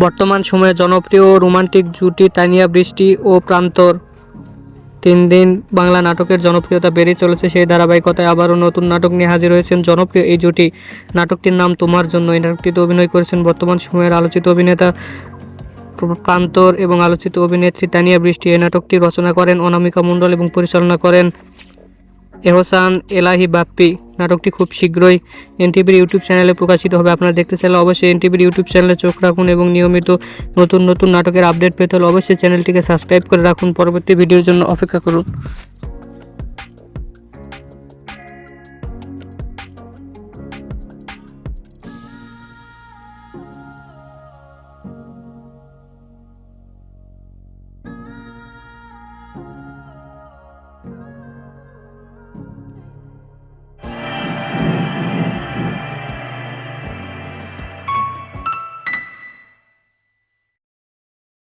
বর্তমান সময়ে জনপ্রিয় রোমান্টিক জুটি তানিয়া বৃষ্টি ও প্রান্তর। 3 দিন বাংলা নাটকের জনপ্রিয়তা বেড়ে চলেছে, সেই ধারাবাহিকতায় আবারও নতুন নাটক নিয়ে হাজির হয়েছেন জনপ্রিয় এই জুটি। নাটকটির নাম তোমার জন্য। এই নাটকটিতে অভিনয় করেছেন বর্তমান সময়ের আলোচিত অভিনেতা প্রান্তর এবং আলোচিত অভিনেত্রী তানিয়া বৃষ্টি। এই নাটকটি রচনা করেন অনামিকা মণ্ডল এবং পরিচালনা করেন এহসান এলাহি বাপ্পি। নাটকটি খুব শীঘ্রই এনটিভির ইউটিউব চ্যানেলে প্রকাশিত হবে। আপনারা দেখতে চাইলে অবশ্যই এনটিভির ইউটিউব চ্যানেলে চোখ রাখুন এবং নিয়মিত নতুন নাটকের আপডেট পেতে হলে অবশ্যই চ্যানেলটিকে সাবস্ক্রাইব করে রাখুন। পরবর্তী ভিডিওর জন্য অপেক্ষা করুন।